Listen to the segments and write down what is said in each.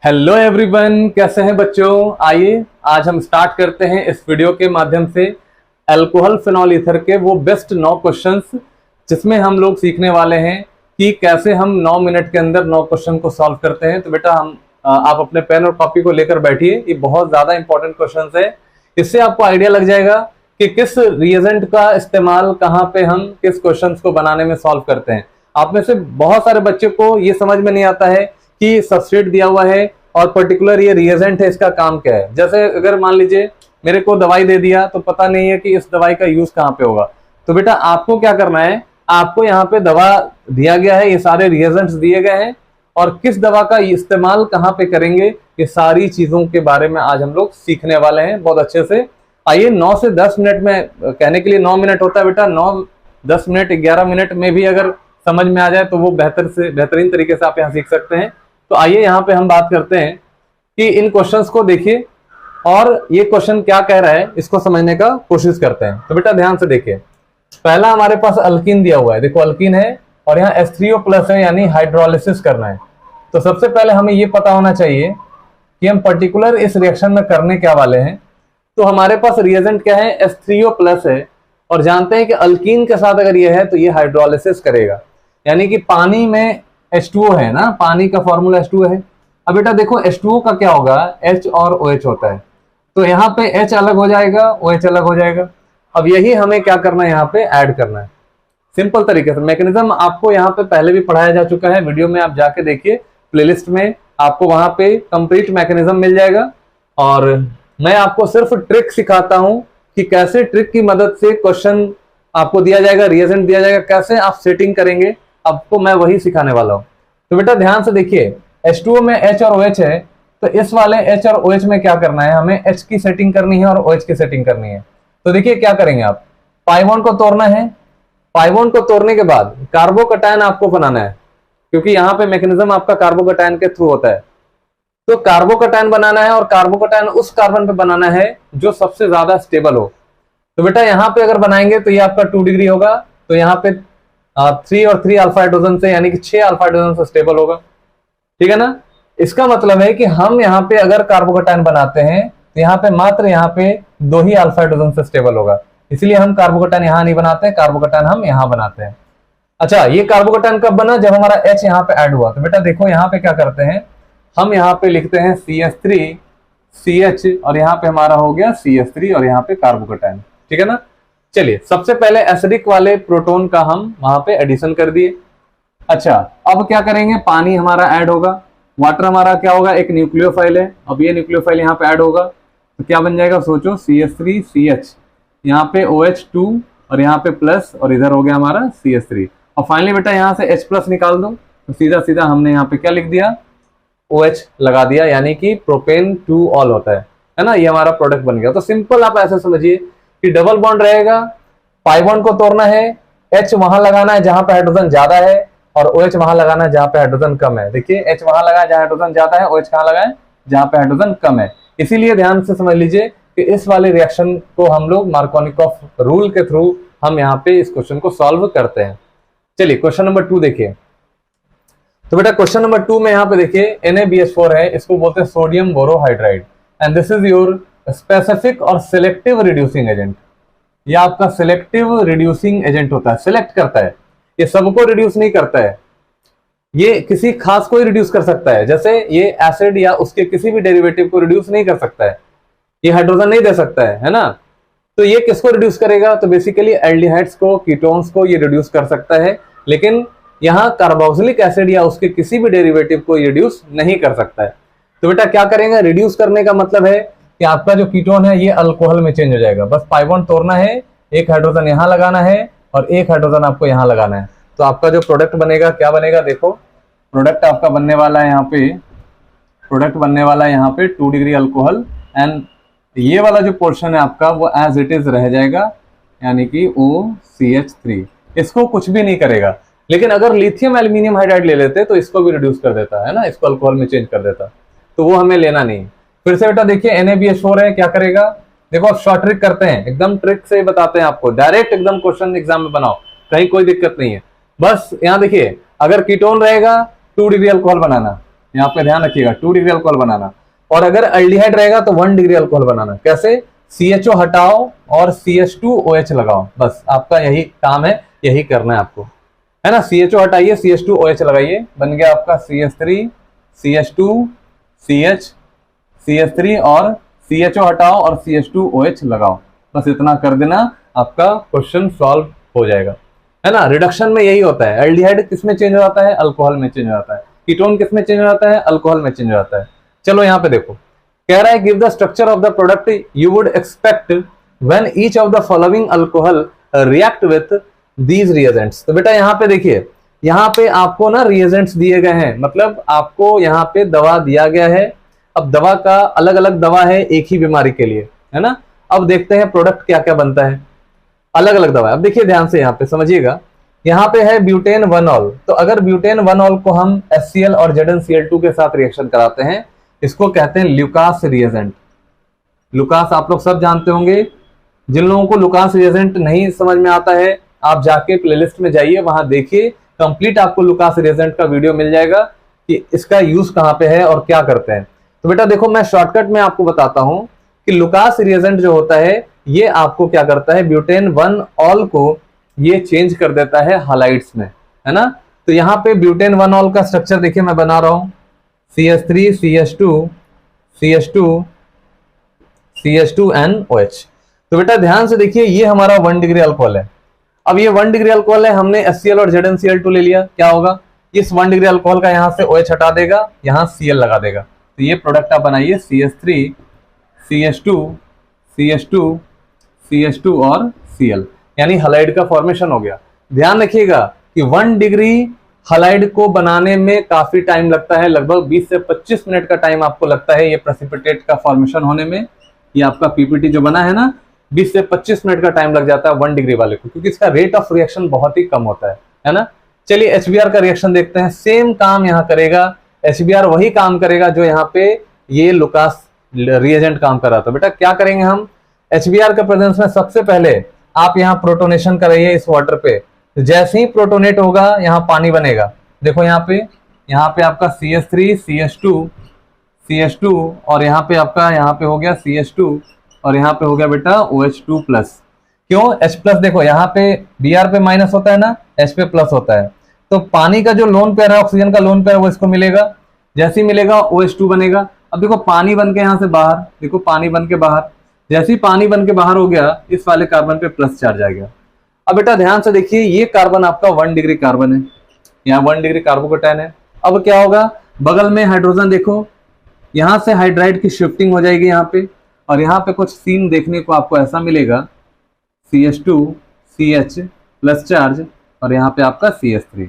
Hello everyone, कैसे हैं बच्चों। आइए आज हम स्टार्ट करते हैं इस वीडियो के माध्यम से अल्कोहल फिनॉल ईथर के वो बेस्ट 9 क्वेश्चंस, जिसमें हम लोग सीखने वाले हैं कि कैसे हम 9 मिनट के अंदर 9 क्वेश्चन को सॉल्व करते हैं। तो बेटा आप अपने पेन और कॉपी को लेकर बैठिए। ये बहुत ज्यादा इंपॉर्टेंट क्वेश्चंस है। इससे आपको आइडिया लग जाएगा कि किस रिएजेंट का इस्तेमाल कहाँ पे हम किस क्वेश्चंस को बनाने में सॉल्व करते हैं। आप में से बहुत सारे बच्चों को ये समझ में नहीं आता है कि सबस्ट्रेट दिया हुआ है और पर्टिकुलर ये रिएजेंट है, इसका काम क्या है। जैसे अगर मान लीजिए मेरे को दवाई दे दिया तो पता नहीं है कि इस दवाई का यूज कहाँ पे होगा। तो बेटा आपको क्या करना है, आपको यहाँ पे दवा दिया गया है, ये सारे रिएजेंट्स दिए गए हैं और किस दवा का इस्तेमाल कहाँ पे करेंगे, ये सारी चीजों के बारे में आज हम लोग सीखने वाले हैं बहुत अच्छे से। आइए 9 से 10 मिनट में, कहने के लिए 9 मिनट होता है बेटा, 9, 10 मिनट, 11 मिनट में भी अगर समझ में आ जाए तो वो बेहतरीन तरीके से आप यहाँ सीख सकते हैं। तो आइए यहाँ पे हम बात करते हैं कि इन क्वेश्चंस को देखिए और ये क्वेश्चन क्या कह रहा है इसको समझने का कोशिश करते हैं। तो बेटा ध्यान से देखिए, पहला हमारे पास अल्कीन दिया हुआ है, देखो अल्कीन है और यहाँ H3O+ है, यानी हाइड्रोलिसिस करना है। तो सबसे पहले हमें ये पता होना चाहिए कि हम पर्टिकुलर इस रिएक्शन में करने क्या वाले हैं। तो हमारे पास रिएजेंट क्या है, H3O+ है और जानते हैं कि अल्कीन के साथ अगर ये है तो ये हाइड्रोलिसिस करेगा, यानी कि पानी में H2O है ना, पानी का फॉर्मूला H2O है। अब बेटा देखो H2O का क्या होगा, H और OH होता है, तो यहाँ पे H अलग हो जाएगा, OH अलग हो जाएगा। अब यही हमें क्या करना है, यहाँ पे ऐड करना है। सिंपल तरीके से मैकेनिज्म आपको यहाँ पे पहले भी पढ़ाया जा चुका है, वीडियो में आप जाके देखिए, प्लेलिस्ट में आपको वहां पे कंप्लीट मैकेनिज्म मिल जाएगा। और मैं आपको सिर्फ ट्रिक सिखाता हूं कि कैसे ट्रिक की मदद से क्वेश्चन आपको दिया जाएगा, रिएजेंट दिया जाएगा, कैसे आप सेटिंग करेंगे, आपको मैं वही सिखाने वाला हूं। तो बेटा ध्यान से देखिए, H2O में H और OH है, तो इस वाले H और OH में क्या करना है, हमें H की सेटिंग करनी है और OH की सेटिंग करनी है। तो देखिए क्या करेंगे, आप पाई बॉन्ड को तोड़ना है, पाई बॉन्ड को तोड़ने के बाद कार्बोकैटायन आपको बनाना है, क्योंकि यहाँ पे मैकेनिज्म आपका कार्बोकैटायन के थ्रू होता है। तो कार्बोकैटायन बनाना है और कार्बोकैटायन उस कार्बन पे बनाना है जो सबसे ज्यादा स्टेबल हो। तो बेटा यहाँ पे अगर बनाएंगे तो ये आपका 2 डिग्री होगा, तो यहाँ पे 3 और 3 अल्फा हाइड्रोजन से, यानी कि 6 अल्फा हाइड्रोजन से स्टेबल होगा, ठीक है ना। इसका मतलब है कि हम यहाँ पे अगर कार्बोकैटायन बनाते हैं तो यहाँ पे मात्र यहाँ पे 2 ही अल्फा हाइड्रोजन से स्टेबल होगा, इसलिए हम कार्बोकैटायन यहाँ नहीं बनाते हैं, कार्बोकैटायन हम यहाँ बनाते हैं। अच्छा, ये कार्बोकैटायन कब बना, जब हमारा H यहाँ पे ऐड हुआ। तो बेटा देखो यहाँ पे क्या करते हैं, हम यहाँ पे लिखते हैं CH3 CH और यहाँ पे हमारा हो गया CH3 और यहाँ पे कार्बोकैटायन, ठीक है ना। चलिए सबसे पहले एसिडिक वाले प्रोटोन का हम वहां पे एडिशन कर दिए। अच्छा, अब क्या करेंगे, पानी हमारा ऐड होगा, वाटर हमारा क्या होगा, एक न्यूक्लियोफाइल है। अब ये न्यूक्लियोफाइल यहाँ पे ऐड होगा तो क्या बन जाएगा, सोचो, CH3 CH, यहाँ पे OH2 और यहाँ पे प्लस और इधर हो गया हमारा CH3। और फाइनली बेटा यहाँ से H+ निकाल दो, तो सीधा सीधा हमने यहाँ पे क्या लिख दिया, OH लगा दिया, यानी कि प्रोपेन 2 ऑल होता है ना, ये हमारा प्रोडक्ट बन गया। तो सिंपल आप ऐसे समझिए कि डबल बॉन्ड रहेगा, पाई बॉन्ड को तोड़ना है, H वहां लगाना है जहां पे हाइड्रोजन ज्यादा है और OH वहां लगाना है जहां पे हाइड्रोजन कम है। देखिए H वहां लगा है जहां हाइड्रोजन ज्यादा है, OH कहां लगा है जहां पे हाइड्रोजन कम है। इसीलिए ध्यान से समझ लीजिए कि इस वाले रिएक्शन को हम लोग मार्कोनिकॉफ रूल के थ्रू हम यहाँ पे इस क्वेश्चन को सॉल्व करते हैं। चलिए क्वेश्चन नंबर 2 देखिए। तो बेटा क्वेश्चन नंबर 2 में यहाँ पे देखिए NaBH4 है, इसको बोलते हैं sodium borohydride, and this is your specific और सिलेक्टिव रिड्यूसिंग एजेंट। ये आपका सिलेक्टिव रिड्यूसिंग एजेंट होता है, सिलेक्ट करता है, ये सबको रिड्यूस नहीं करता है, ये किसी खास को ही रिड्यूस कर सकता है। जैसे ये एसिड या उसके किसी भी डेरिवेटिव को रिड्यूस नहीं कर सकता है, ये हाइड्रोजन नहीं दे सकता है ना। तो ये किसको रिड्यूस करेगा, तो बेसिकली एल्डिहाइड्स को, कीटोन्स को ये रिड्यूस कर सकता है, लेकिन यहाँ कार्बोक्सिलिक एसिड या उसके किसी भी डेरिवेटिव को रिड्यूस नहीं कर सकता है। तो बेटा क्या करेंगे, रिड्यूस करने का मतलब है कि आपका जो कीटोन है ये अल्कोहल में चेंज हो जाएगा। बस पाई बॉन्ड तोड़ना है, एक हाइड्रोजन यहाँ लगाना है और एक हाइड्रोजन आपको यहाँ लगाना है, तो आपका जो प्रोडक्ट बनेगा क्या बनेगा, देखो प्रोडक्ट आपका बनने वाला है यहाँ पे, प्रोडक्ट बनने वाला है यहाँ पे 2 डिग्री अल्कोहल, एंड ये वाला जो पोर्शन है आपका वो एज इट इज रह जाएगा, यानी कि OCH3, इसको कुछ भी नहीं करेगा। लेकिन अगर लिथियम एल्यूमिनियम हाइड्राइड ले लेते तो इसको भी रिड्यूस कर देता है ना, इसको अल्कोहल में चेंज कर देता, तो वो हमें लेना नहीं। फिर से बेटा देखिए NaBH4 है, क्या करेगा, देखो आप शॉर्ट ट्रिक करते हैं, एकदम ट्रिक से बताते हैं आपको, डायरेक्ट एकदम क्वेश्चन एग्जाम में बनाओ, कहीं कोई दिक्कत नहीं है। बस यहाँ देखिए, अगर कीटोन रहेगा 2 डिग्री अल्कोहल बनाना, यहाँ पे ध्यान रखिएगा 2 डिग्री अल्कोहल बनाना। और अगर एल्डिहाइड रहेगा तो 1 डिग्री अल्कोहल बनाना। कैसे? CHO हटाओ और CH2OH लगाओ, बस आपका यही काम है, यही करना है आपको, है ना। CHO हटाइए, CH2OH लगाइए, बन गया आपका CH3 CH2 CH CH3 और CHO हटाओ और CH2OH लगाओ, बस इतना कर देना, आपका क्वेश्चन सॉल्व हो जाएगा, है ना। रिडक्शन में यही होता है, एल्डिहाइड किस में चेंज हो जाता है? अल्कोहल में चेंज हो जाता है। कीटोन किस में चेंज हो जाता है? अल्कोहल में चेंज हो जाता है। चलो यहाँ पे देखो, कह रहा है give the structure of the product you would expect when each of the following alcohol react with these reagents. तो बेटा यहाँ पे देखिए, यहाँ पे आपको ना रिएजेंट्स दिए गए हैं, मतलब आपको यहाँ पे दवा दिया गया है। अब दवा का अलग अलग दवा है एक ही बीमारी के लिए, है ना। अब देखते हैं प्रोडक्ट क्या क्या बनता है, अलग अलग दवा। अब देखिए ध्यान से यहाँ पे समझिएगा, यहाँ पे है ब्यूटेन 1ऑल। तो अगर ब्यूटेन 1ऑल को हम HCl और ZnCl2 के साथ रिएक्शन कराते हैं, इसको कहते हैं लुकास रिएजेंट। लुकास आप लोग सब जानते होंगे। जिन लोगों को लुकास रिएजेंट नहीं समझ में आता है, आप जाके प्लेलिस्ट में जाइए, वहां देखिए, कंप्लीट आपको लुकास रिएजेंट का वीडियो मिल जाएगा कि इसका यूज कहाँ पे है और क्या करते हैं। तो बेटा देखो, मैं शॉर्टकट में आपको बताता हूं कि लुकास रिएजेंट जो होता है, ये आपको क्या करता है, ब्यूटेन 1ऑल को ये चेंज कर देता है हालाइड्स में, है ना। तो यहाँ पे ब्यूटेन 1ऑल का स्ट्रक्चर देखिए मैं बना रहा हूं, CH3 CH2 CH2 CH2NOH। तो बेटा ध्यान से देखिए, ये हमारा 1 डिग्री अल्कोहल है। अब ये 1 डिग्री अल्कोहल है, हमने HCl और ZnCl2 ले लिया, क्या होगा, इस 1 डिग्री अल्कोहल का यहाँ से OH हटा देगा, यहाँ Cl लगा देगा। तो ये प्रोडक्ट आप बनाइए, CH3 CH2 CH2 CH2 और Cl, यानी हलाइड का फॉर्मेशन हो गया। ध्यान रखिएगा कि 1 डिग्री हलाइड को बनाने में काफी टाइम लगता है, लगभग 20 से 25 मिनट का टाइम आपको लगता है ये प्रेसिपिटेट का फॉर्मेशन होने में। ये आपका PPT जो बना है ना, 20 से 25 मिनट का टाइम लग जाता है 1 डिग्री वाले को, क्योंकि इसका रेट ऑफ रिएक्शन बहुत ही कम होता है ना। चलिए HBr का रिएक्शन देखते हैं, सेम काम यहाँ करेगा। HBr वही काम करेगा जो यहाँ पे ये लुकास रिएजेंट काम कर रहा था। बेटा क्या करेंगे हम, HBr के प्रेजेंस में सबसे पहले आप यहाँ प्रोटोनेशन कराइए इस वाटर पे। जैसे ही प्रोटोनेट होगा, यहाँ पानी बनेगा। देखो यहाँ पे आपका CH3 CH2 और यहाँ पे आपका यहाँ पे हो गया CH2 और यहाँ पे हो गया बेटा OH2 प्लस। क्यों H प्लस? देखो यहाँ पे Br पे माइनस होता है ना, H पे प्लस होता है। तो पानी का जो लोन पेयर है, ऑक्सीजन का लोन पेयर, वो इसको मिलेगा। जैसे ही मिलेगा OH2 बनेगा। अब देखो पानी बन के यहाँ से बाहर, देखो पानी बन के बाहर, जैसे ही पानी बन के बाहर हो गया, इस वाले कार्बन पे प्लस चार्ज आ गया। अब बेटा ध्यान से देखिए, ये कार्बन आपका 1 डिग्री कार्बन है, यहाँ 1 डिग्री कार्बोकेटायन है। अब क्या होगा, बगल में हाइड्रोजन देखो, यहाँ से हाइड्राइड की शिफ्टिंग हो जाएगी यहाँ पे, और यहाँ पे कुछ सीन देखने को आपको ऐसा मिलेगा, CH2 CH प्लस चार्ज और यहाँ पे आपका CH3,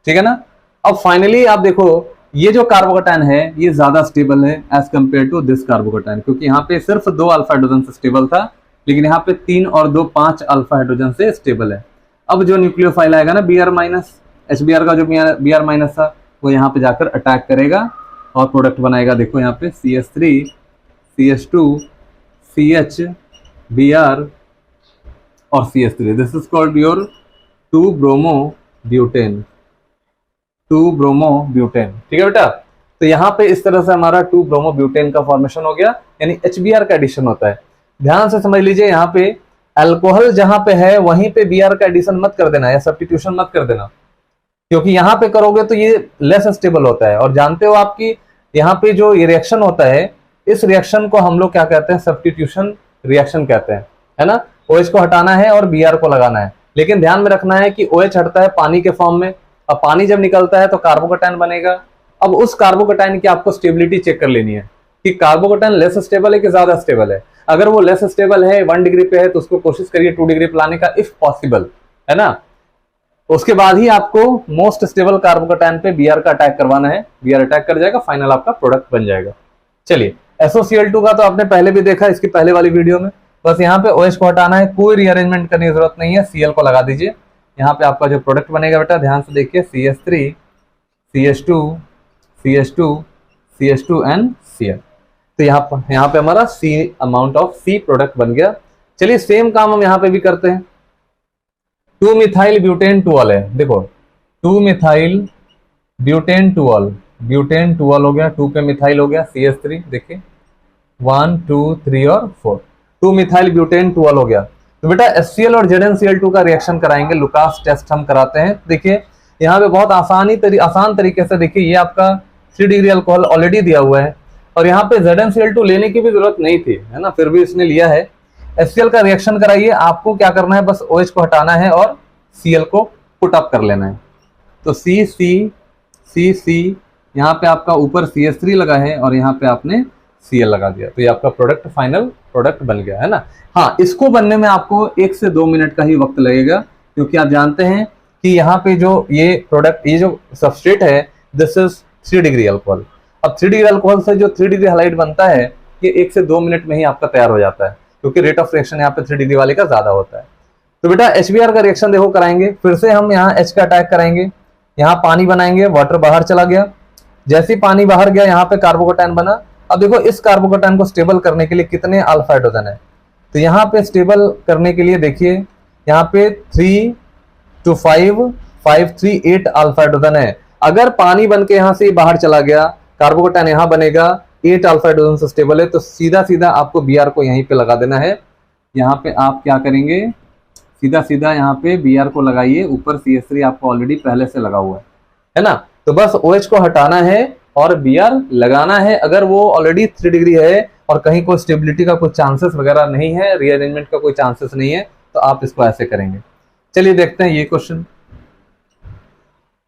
ठीक है ना। अब फाइनली आप देखो, ये जो कार्बोकेटायन है ये ज्यादा स्टेबल है as compared to this carbocation, क्योंकि यहाँ पे सिर्फ 2 अल्फा हाइड्रोजन से स्टेबल था, लेकिन यहाँ पे 3 और 2 5 अल्फा हाइड्रोजन से स्टेबल है। अब जो न्यूक्लियोफाइल आएगा ना Br माइनस, HBr का जो Br माइनस था, वो यहाँ पे जाकर अटैक करेगा और प्रोडक्ट बनाएगा। देखो यहाँ पे CH3 CH2 CH Br और CH3, this is called your 2 bromo butane, ठीक है बेटा। तो यहाँ पे इस तरह से हमारा 2 ब्रोमो ब्यूटेन का फॉर्मेशन हो गया, यानी HBr का एडिशन होता है। ध्यान से समझ लीजिए, यहाँ पे अल्कोहल जहां पे है वहीं पे Br का एडिशन मत कर देना या सब्स्टिट्यूशन मत कर देना, क्योंकि यहाँ पे करोगे तो ये लेस स्टेबल होता है। और जानते हो आपकी यहाँ पे जो ये रिएक्शन होता है, इस रिएक्शन को हम लोग क्या कहते हैं, सब्स्टिट्यूशन रिएक्शन कहते हैं, है ना। OH को हटाना है और Br को लगाना है, लेकिन ध्यान में रखना है कि OH हटता है पानी के फॉर्म में, अब पानी जब निकलता है तो कार्बोकेटायन बनेगा। अब उस कार्बोकेटायन की आपको स्टेबिलिटी चेक कर लेनी है कि कार्बोकेटायन लेस स्टेबल है कि ज्यादा स्टेबल है। अगर वो लेस स्टेबल है, 1 डिग्री पे है, तो उसको कोशिश करिए 2 डिग्री पे लाने का इफ पॉसिबल, है ना। उसके बाद ही आपको मोस्ट स्टेबल कार्बोकेटायन पे Br का अटैक करवाना है। Br अटैक कर जाएगा, फाइनल आपका प्रोडक्ट बन जाएगा। चलिए SOCl2 का तो आपने पहले भी देखा इसकी पहले वाली वीडियो में, बस यहाँ पे OH को हटाना है, कोई रीअरेंजमेंट करने की जरूरत नहीं है, Cl को लगा दीजिए। यहाँ पे आपका जो प्रोडक्ट बनेगा बेटा ध्यान से देखिए, CH3 CH2 एंड Cl। तो यहाँ पे हमारा C amount of C product बन गया। चलिए सेम काम हम यहाँ पे भी करते हैं। 2 मिथाइल ब्यूटेन 2ऑल है, देखो 2 मिथाइल ब्यूटेन 2ऑल, ब्यूटेन 12 हो गया, 2 पे मिथाइल हो गया CH3, देखिए 1 2 3 और 4, 2 मिथाइल ब्यूटेन 12 हो गया। तो बेटा HCl और ZnCl2 का रिएक्शन कराएंगे, लुकास टेस्ट हम कराते हैं। देखिए यहाँ पे बहुत आसान तरीके से देखिए, ये आपका 3 डिग्री अल्कोहल ऑलरेडी दिया हुआ है और यहाँ पे ZnCl2 लेने की भी जरूरत नहीं थी, है ना, फिर भी इसने लिया है। HCl का रिएक्शन कराइए, आपको क्या करना है, बस OH को हटाना है और Cl को पुट अप कर लेना है। तो C यहाँ पे आपका ऊपर CH3 लगा है और यहाँ पे आपने Cl लगा दिया, तो ये आपका प्रोडक्ट फाइनल प्रोडक्ट बन गया, है ना। हाँ, इसको बनने में आपको 1 से 2 मिनट का ही वक्त लगेगा, क्योंकि आप जानते हैं कि यहाँ पे जो ये प्रोडक्ट, ये जो सबस्ट्रेट है, दिस इज 3 डिग्री अल्कोहल। अब 3 डिग्री अल्कोहल से जो 3 डिग्री हैलाइड बनता है, ये 1 से 2 मिनट में ही आपका तैयार हो जाता है, क्योंकि रेट ऑफ रिएक्शन यहाँ पे 3 डिग्री वाले का ज्यादा होता है। तो बेटा HBr का रिएक्शन देखो कराएंगे, फिर से हम यहाँ H का अटैक कराएंगे, यहाँ पानी बनाएंगे, वाटर बाहर चला गया, जैसे ही पानी बाहर गया यहाँ पे कार्बोकेटायन बना। अब देखो इस कार्बोकेटायन को स्टेबल करने के लिए कितने अल्फा हाइड्रोजन है, तो यहाँ पे स्टेबल करने के लिए देखिए यहाँ पे 3 to 5 5 3 8 अल्फा हाइड्रोजन है। अगर पानी बन के यहाँ से बाहर चला गया, कार्बोकेटायन यहाँ बनेगा, 8 अल्फा हाइड्रोजन से स्टेबल है, तो सीधा सीधा आपको Br को यहीं पे लगा देना है। यहाँ पे आप क्या करेंगे, सीधा सीधा यहाँ पे Br को लगाइए, ऊपर CH3 आपको ऑलरेडी पहले से लगा हुआ है ना। तो बस OH को हटाना है और Br लगाना है। अगर वो ऑलरेडी 3 डिग्री है और कहीं कोई स्टेबिलिटी का कोई चांसेस वगैरह नहीं है, रीअरेंजमेंट का कोई चांसेस नहीं है, तो आप इसको ऐसे करेंगे। चलिए देखते हैं ये क्वेश्चन।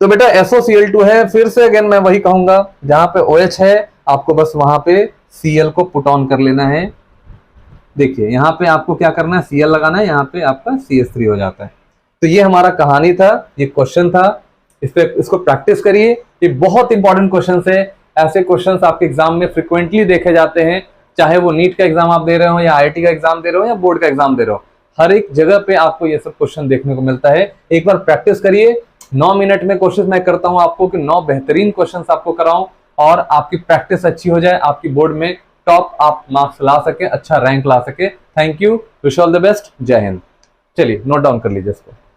तो बेटा SOCl2 है, फिर से अगेन मैं वही कहूंगा, जहां पे OH है आपको बस वहां पे Cl को पुट ऑन कर लेना है। देखिए यहाँ पे आपको क्या करना है, Cl लगाना है, यहाँ पे आपका CH3 हो जाता है। तो ये हमारा कहानी था, ये क्वेश्चन था, इसको प्रैक्टिस करिए, ये बहुत इंपॉर्टेंट क्वेश्चन है। ऐसे क्वेश्चंस आपके एग्जाम में फ्रिक्वेंटली देखे जाते हैं, चाहे वो नीट का एग्जाम आप दे रहे हो या IIT का एग्जाम दे रहे हो या बोर्ड का एग्जाम दे रहे हो, हर एक जगह पे आपको ये सब क्वेश्चन देखने को मिलता है। एक बार प्रैक्टिस करिए, 9 मिनट में कोशिश मैं करता हूं आपको कि 9 बेहतरीन क्वेश्चन आपको कराऊं और आपकी प्रैक्टिस अच्छी हो जाए, आपकी बोर्ड में टॉप आप मार्क्स ला सके, अच्छा रैंक ला सके। Thank you, wish all the best, जय हिंद। चलिए नोट डाउन कर लीजिए इसको।